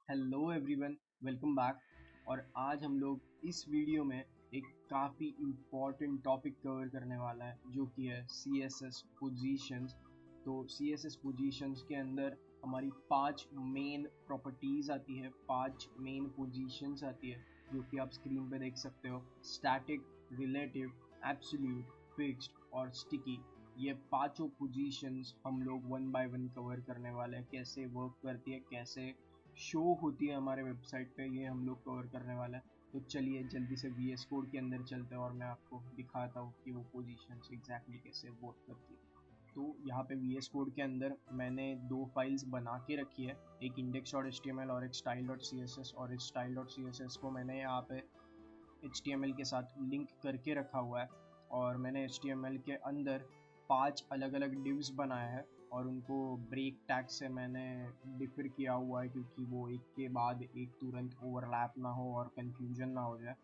Hello everyone, welcome back. और आज हम लोग इस वीडियो में एक काफ़ी इम्पॉर्टेंट टॉपिक कवर करने वाला है जो कि है CSS पोजीशंस। तो CSS पोजीशंस के अंदर हमारी 5 मेन प्रॉपर्टीज़ आती है, 5 मेन पोजीशंस आती है जो कि आप स्क्रीन पे देख सकते हो। स्टैटिक, रिलेटिव, एब्सोल्यूट, फिक्स्ड और स्टिकी। ये पांचों पोजीशंस हम लोग वन बाय वन कवर करने वाले हैं। कैसे वर्क करती है, कैसे शो होती है हमारे वेबसाइट पे, ये हम लोग कवर करने वाला है। तो चलिए जल्दी से VS कोड के अंदर चलते हैं और मैं आपको दिखाता हूँ कि वो पोजीशंस एग्जैक्टली कैसे वर्क करती है। तो यहाँ पे VS कोड के अंदर मैंने दो फाइल्स बना के रखी है, एक index.html और एक style.css। और इस style.css को मैंने यहाँ पे HTML के साथ लिंक करके रखा हुआ है। और मैंने HTML के अंदर 5 अलग अलग डिव्स बनाए हैं और उनको ब्रेक टैग से मैंने डिफर किया हुआ है, क्योंकि वो एक के बाद एक तुरंत ओवरलैप ना हो और कंफ्यूजन ना हो जाए।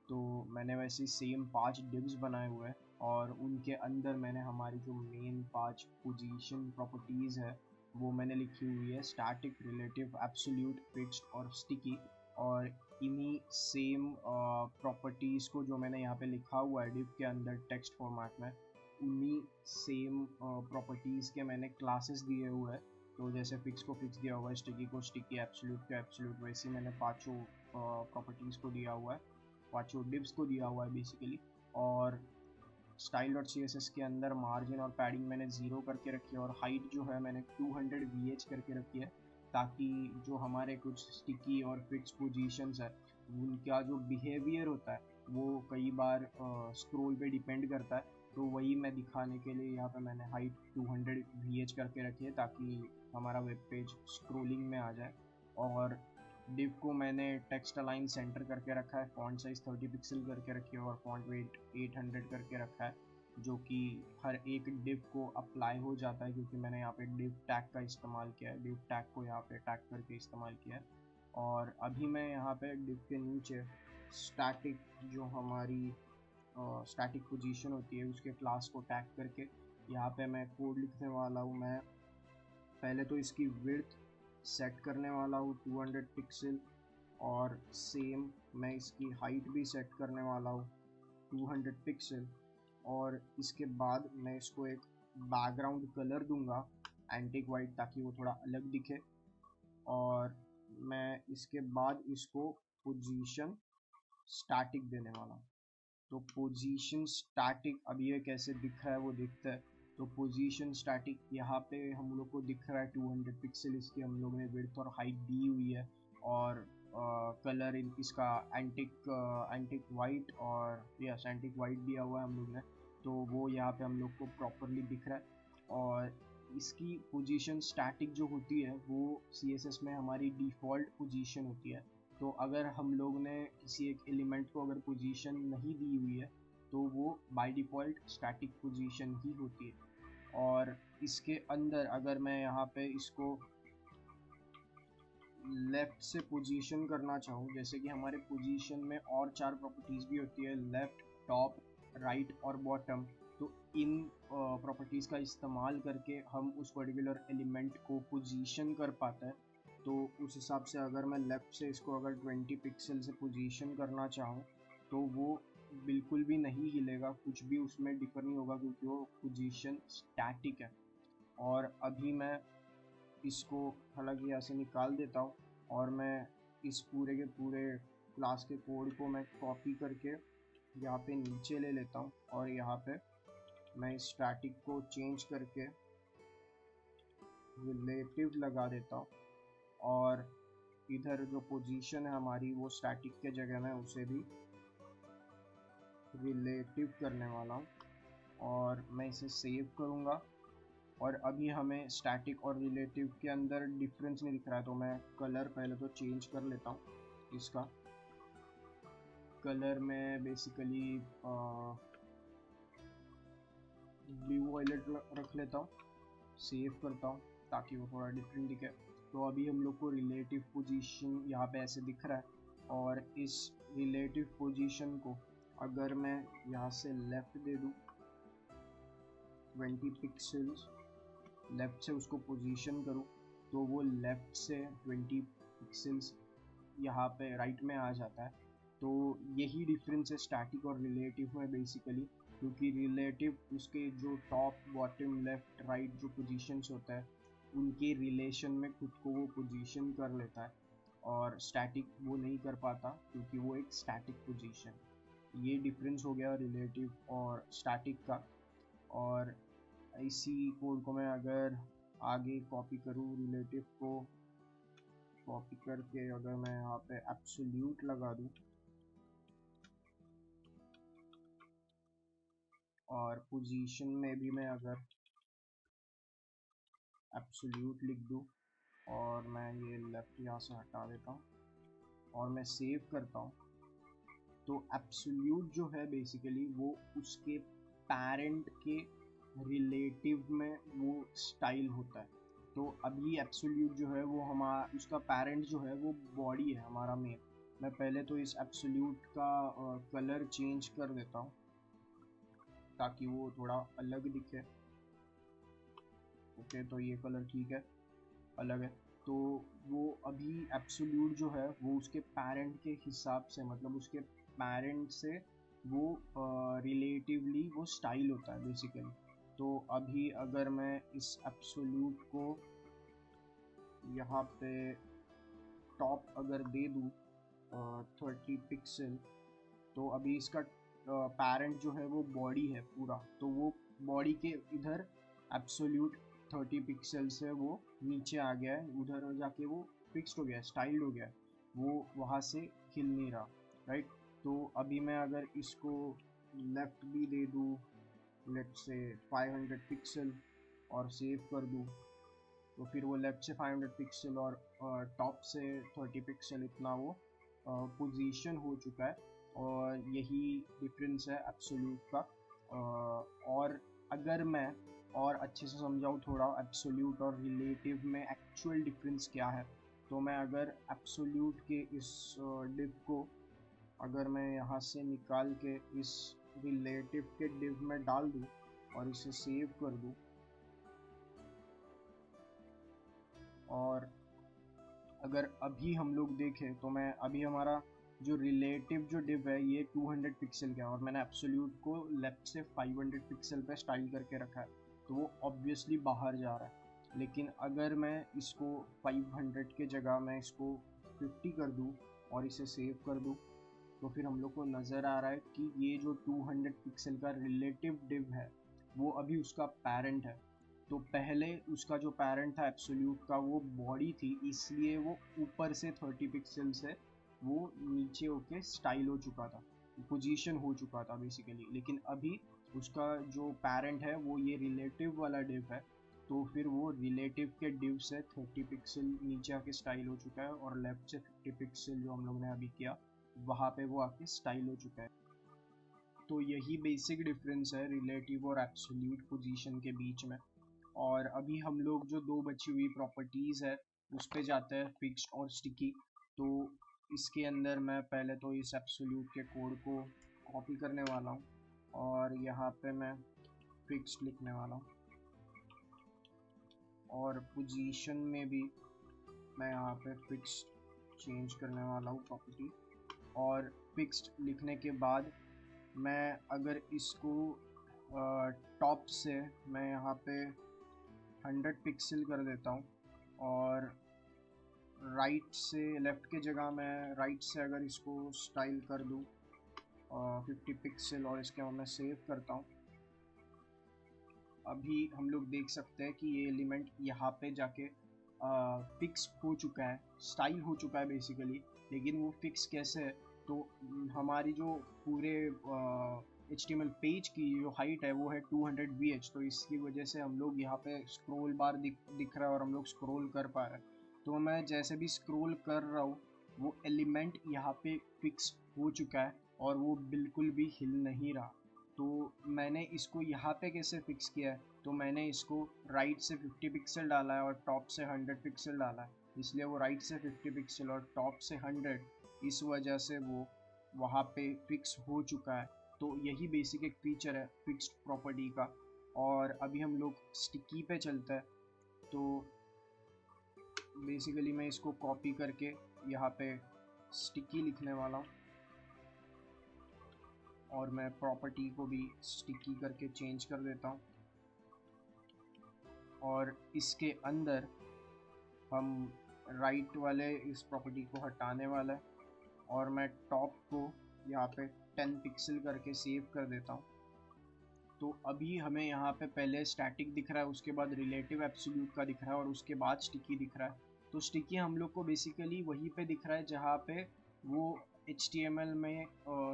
तो मैंने वैसे सेम 5 डिव्स बनाए हुए हैं और उनके अंदर मैंने हमारी जो मेन 5 पोजीशन प्रॉपर्टीज़ है वो मैंने लिखी हुई है, स्टैटिक, रिलेटिव, एब्सोल्यूट, फिक्स्ड और स्टिकी। और इन्हीं सेम प्रॉपर्टीज़ को जो मैंने यहाँ पे लिखा हुआ है डिव के अंदर टेक्स्ट फॉर्मेट में, उन्हीं सेम प्रॉपर्टीज़ के मैंने क्लासेस दिए हुए हैं। तो जैसे फिक्स को फिक्स दिया हुआ है, स्टिकी को स्टिकी, एब्सोल्यूट को एब्सोल्यूट, वैसे ही मैंने पाँचों प्रॉपर्टीज़ को दिया हुआ है, पाँचों डिव्स को दिया हुआ है बेसिकली। और style.css के अंदर मार्जिन और पैडिंग मैंने 0 करके रखी है और हाइट जो है मैंने 200 VH करके रखी है, ताकि जो हमारे कुछ स्टिकी और फिक्स पोजीशंस है उनका जो बिहेवियर होता है वो कई बार स्क्रोल पे डिपेंड करता है। तो वही मैं दिखाने के लिए यहाँ पे मैंने हाइट 200 VH करके रखी है, ताकि हमारा वेब पेज स्क्रोलिंग में आ जाए। और डिव को मैंने टेक्स्ट अलाइन सेंटर करके रखा है, फॉन्ट साइज 30 पिक्सल करके रखी है और फॉन्ट वेट 800 करके रखा है, जो कि हर एक डिव को अप्लाई हो जाता है, क्योंकि मैंने यहाँ पे डिव टैग का इस्तेमाल किया है, डिव टैग को यहाँ पे टैग करके इस्तेमाल किया है। और अभी मैं यहाँ पे डिव के नीचे स्टैटिक, जो हमारी स्टैटिक पोजीशन होती है, उसके क्लास को टैग करके यहाँ पे मैं कोड लिखने वाला हूँ। मैं पहले तो इसकी विड्थ सेट करने वाला हूँ 200 पिक्सल, और सेम मैं इसकी हाइट भी सेट करने वाला हूँ 200 पिक्सल। और इसके बाद मैं इसको एक बैकग्राउंड कलर दूंगा एंटिक वाइट, ताकि वो थोड़ा अलग दिखे। और मैं इसके बाद इसको पोजीशन स्टैटिक देने वाला हूँ। तो पोजीशन स्टैटिक अब ये कैसे दिख रहा है वो दिखता है। तो पोजीशन स्टैटिक यहाँ पे हम लोग को दिख रहा है 200 पिक्सल, इसकी हम लोग ने विड्थ और हाइट दी हुई है। और कलर इसका एंटिक वाइट, और यस एंटिक वाइट दिया हुआ है हम लोग ने। तो वो यहाँ पे हम लोग को प्रॉपरली दिख रहा है। और इसकी पोजीशन स्टैटिक जो होती है वो CSS में हमारी डिफ़ॉल्ट पोजीशन होती है। तो अगर हम लोग ने किसी एक एलिमेंट को अगर पोजीशन नहीं दी हुई है तो वो बाय डिफ़ॉल्ट स्टैटिक पोजीशन ही होती है। और इसके अंदर अगर मैं यहाँ पे इसको लेफ़्ट से पोजीशन करना चाहूँ, जैसे कि हमारे पोजीशन में और 4 प्रॉपर्टीज़ भी होती है, लेफ़्ट, टॉप, राइट और बॉटम। तो इन प्रॉपर्टीज़ का इस्तेमाल करके हम उस पर्टिकुलर एलिमेंट को पोजीशन कर पाते हैं। तो उस हिसाब से अगर मैं लेफ़्ट से इसको अगर 20 पिक्सल से पोजीशन करना चाहूँ तो वो बिल्कुल भी नहीं हिलेगा, कुछ भी उसमें डिफर नहीं होगा, क्योंकि वो पोजीशन स्टैटिक है। और अभी मैं इसको हालांकि यहाँ से निकाल देता हूँ और मैं इस पूरे के पूरे क्लास के कोड को मैं कॉपी करके यहाँ पे नीचे ले लेता हूँ। और यहाँ पे मैं इस स्टैटिक को चेंज करके रिलेटिव लगा देता हूँ। और इधर जो पोजीशन है हमारी वो स्टैटिक के जगह में उसे भी रिलेटिव करने वाला हूँ और मैं इसे सेव करूँगा। और अभी हमें स्टैटिक और रिलेटिव के अंदर डिफरेंस नहीं दिख रहा है, तो मैं कलर पहले तो चेंज कर लेता हूँ। इसका कलर मैं बेसिकली ब्लू वायलेट रख लेता हूँ, सेव करता हूँ ताकि वो थोड़ा डिफरेंट दिखे। तो अभी हम लोग को रिलेटिव पोजीशन यहाँ पे ऐसे दिख रहा है। और इस रिलेटिव पोजीशन को अगर मैं यहाँ से लेफ़्ट दे दूँ 20 पिक्सल्स, लेफ़्ट से उसको पोजीशन करूँ तो वो लेफ़्ट से 20 पिक्सल्स यहाँ पे राइट में आ जाता है। तो यही डिफरेंस है स्टैटिक और रिलेटिव में बेसिकली, क्योंकि रिलेटिव उसके जो टॉप बॉटम लेफ्ट राइट जो पोजीशंस होता है उनके रिलेशन में खुद को वो पोजीशन कर लेता है, और स्टैटिक वो नहीं कर पाता क्योंकि वो एक स्टैटिक पोजीशन। ये डिफरेंस हो गया रिलेटिव और स्टैटिक का। और इसी कोड को मैं अगर आगे कॉपी करूँ, रिलेटिव को कॉपी करके अगर मैं यहाँ पे एब्सोल्यूट लगा दूँ और पोजीशन में भी मैं अगर एब्सोल्यूट लिख दूँ और मैं ये लेफ्ट यहाँ से हटा देता हूँ और मैं सेव करता हूँ, तो एब्सोल्यूट जो है बेसिकली वो उसके पेरेंट के रिलेटिव में वो स्टाइल होता है। तो अभी एब्सोल्यूट जो है वो हमारा उसका पेरेंट जो है वो बॉडी है हमारा मेन। मैं पहले तो इस एब्सोल्यूट का कलर चेंज कर देता हूँ ताकि वो थोड़ा अलग दिखे। ओके, तो ये कलर ठीक है, अलग है। तो वो अभी एब्सोल्यूट जो है वो उसके पेरेंट के हिसाब से, मतलब उसके पेरेंट से वो रिलेटिवली वो स्टाइल होता है बेसिकली। तो अभी अगर मैं इस एब्सोल्यूट को यहाँ पे टॉप अगर दे दूँ 30 पिक्सल, तो अभी इसका पेरेंट जो है वो बॉडी है पूरा, तो वो बॉडी के इधर एब्सोल्यूट 30 पिक्सल से वो नीचे आ गया है, उधर जाके वो फिक्स्ड हो गया है, स्टाइल्ड हो गया है, वो वहाँ से हिल नहीं रहा, राइट। तो अभी मैं अगर इसको लेफ्ट भी दे दूँ, लेट्स से 500 पिक्सल और सेव कर दूँ, तो फिर वो लेफ्ट से 500 पिक्सल और टॉप से 30 पिक्सल इतना वो पोजीशन हो चुका है। और यही डिफरेंस है एब्सोल्यूट का। और अगर मैं और अच्छे से समझाऊँ थोड़ा एब्सोल्यूट और रिलेटिव में एक्चुअल डिफरेंस क्या है, तो मैं अगर एब्सोल्यूट के इस डिव को अगर मैं यहाँ से निकाल के इस रिलेटिव के डिव में डाल दूँ और इसे सेव कर दूँ, और अगर अभी हम लोग देखें तो मैं अभी हमारा जो रिलेटिव जो डिव है ये 200 पिक्सल का है और मैंने एब्सोल्यूट को लेफ्ट से 500 पिक्सल पे स्टाइल करके रखा है, तो वो ऑब्वियसली बाहर जा रहा है। लेकिन अगर मैं इसको 500 के जगह मैं इसको 50 कर दूँ और इसे सेव कर दूँ, तो फिर हम लोग को नज़र आ रहा है कि ये जो 200 पिक्सल का रिलेटिव डिव है वो अभी उसका पेरेंट है। तो पहले उसका जो पेरेंट था एब्सोल्यूट का वो बॉडी थी, इसलिए वो ऊपर से 30 पिक्सल से वो नीचे होके स्टाइल हो चुका था, पोजीशन हो चुका था बेसिकली। लेकिन अभी उसका जो पेरेंट है वो ये रिलेटिव वाला डिव है, तो फिर वो रिलेटिव के डिव से 30 पिक्सल नीचे आके स्टाइल हो चुका है और लेफ्ट से 50 पिक्सल जो हम लोग ने अभी किया वहाँ पे वो आके स्टाइल हो चुका है। तो यही बेसिक डिफरेंस है रिलेटिव और एब्सोल्यूट पोजीशन के बीच में। और अभी हम लोग जो दो बची हुई प्रॉपर्टीज़ है उस पे जाते हैं, फिक्स्ड और स्टिकी। तो इसके अंदर मैं पहले तो इस एब्सोल्यूट के कोड को कॉपी करने वाला हूँ और यहाँ पे मैं फिक्स्ड लिखने वाला हूँ, और पोजीशन में भी मैं यहाँ पे फिक्स्ड चेंज करने वाला हूँ प्रॉपर्टी। और फिक्स्ड लिखने के बाद मैं अगर इसको टॉप से मैं यहाँ पे 100 पिक्सल कर देता हूँ और राइट से लेफ़्ट के जगह मैं राइट से अगर इसको स्टाइल कर दूँ 50 पिक्सल और इसके बाद मैं सेव करता हूँ, अभी हम लोग देख सकते हैं कि ये एलिमेंट यहाँ पे जाके फिक्स हो चुका है, स्टाइल हो चुका है बेसिकली। लेकिन वो फिक्स कैसे है, तो हमारी जो पूरे HTML पेज की जो हाइट है वो है 200 VH, तो इसकी वजह से हम लोग यहाँ पे स्क्रॉल बार दिख रहा है और हम लोग स्क्रॉल कर पा रहे हैं। तो मैं जैसे भी स्क्रॉल कर रहा हूँ वो एलिमेंट यहाँ पे फिक्स हो चुका है और वो बिल्कुल भी हिल नहीं रहा। तो मैंने इसको यहाँ पे कैसे फिक्स किया है, तो मैंने इसको राइट से 50 पिक्सल डाला है और टॉप से 100 पिक्सल डाला है, इसलिए वो राइट से 50 पिक्सल और टॉप से 100, इस वजह से वो वहाँ पे फिक्स हो चुका है। तो यही बेसिक एक फीचर है फिक्स्ड प्रॉपर्टी का। और अभी हम लोग स्टिकी पे चलते हैं। तो बेसिकली मैं इसको कॉपी करके यहाँ पे स्टिकी लिखने वाला हूँ, और मैं प्रॉपर्टी को भी स्टिकी करके चेंज कर देता हूँ, और इसके अंदर हम राइट वाले इस प्रॉपर्टी को हटाने वाला है, और मैं टॉप को यहाँ पे 10 पिक्सल करके सेव कर देता हूँ। तो अभी हमें यहाँ पे पहले स्टैटिक दिख रहा है, उसके बाद रिलेटिव एब्सोल्यूट का दिख रहा है, और उसके बाद स्टिकी दिख रहा है। तो स्टिकी हम लोग को बेसिकली वहीं पे दिख रहा है जहाँ पे वो HTML में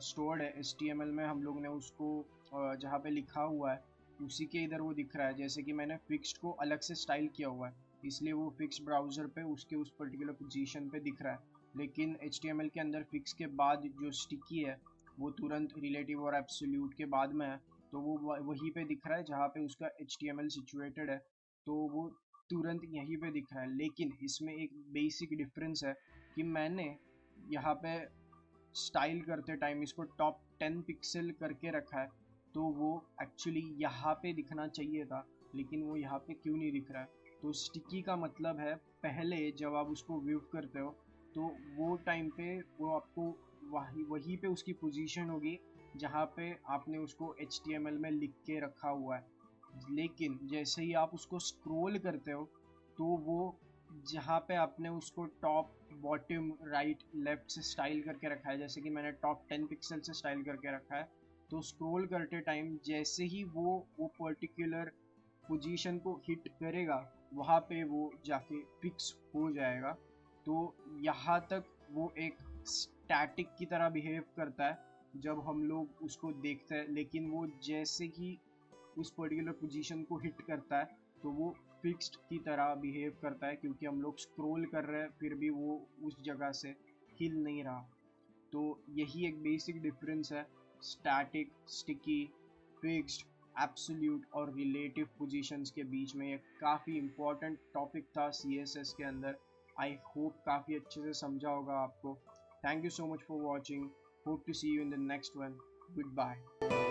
स्टोर्ड है। HTML में हम लोग ने उसको जहाँ पे लिखा हुआ है उसी के इधर वो दिख रहा है। जैसे कि मैंने फिक्स्ड को अलग से स्टाइल किया हुआ है, इसलिए वो फिक्स ब्राउज़र पे उसके उस पर्टिकुलर पोजीशन पे दिख रहा है। लेकिन HTML के अंदर फिक्स के बाद जो स्टिकी है वो तुरंत रिलेटिव और एब्सोल्यूट के बाद में है, तो वो वहीं पे दिख रहा है जहाँ पे उसका HTML सिचुएटेड है, तो वो तुरंत यहीं पे दिख रहा है। लेकिन इसमें एक बेसिक डिफरेंस है कि मैंने यहाँ पे स्टाइल करते टाइम इसको टॉप 10 पिक्सल करके रखा है, तो वो एक्चुअली यहाँ पे दिखना चाहिए था, लेकिन वो यहाँ पे क्यों नहीं दिख रहा है। तो स्टिकी का मतलब है पहले जब आप उसको व्यू करते हो तो वो टाइम पे वो आपको वहीं पे उसकी पोजीशन होगी जहाँ पे आपने उसको HTML में लिख के रखा हुआ है। लेकिन जैसे ही आप उसको स्क्रॉल करते हो तो वो जहाँ पे आपने उसको टॉप बॉटम राइट लेफ्ट से स्टाइल करके रखा है, जैसे कि मैंने टॉप 10 पिक्सल से स्टाइल करके रखा है, तो स्क्रॉल करते टाइम जैसे ही वो पर्टिकुलर पोजीशन को हिट करेगा वहाँ पे वो जाके फिक्स हो जाएगा। तो यहाँ तक वो एक स्टैटिक की तरह बिहेव करता है जब हम लोग उसको देखते हैं, लेकिन वो जैसे ही उस पर्टिकुलर पोजीशन को हिट करता है तो वो फिक्स्ड की तरह बिहेव करता है, क्योंकि हम लोग स्क्रॉल कर रहे हैं फिर भी वो उस जगह से हिल नहीं रहा। तो यही एक बेसिक डिफरेंस है स्टैटिक, स्टिकी, फिक्स्ड, एब्सोल्यूट और रिलेटिव पोजीशंस के बीच में। ये काफ़ी इम्पोर्टेंट टॉपिक था CSS के अंदर। आई होप काफ़ी अच्छे से समझा होगा आपको। Thank you so much for watching. Hope to see you in the next one. Good bye.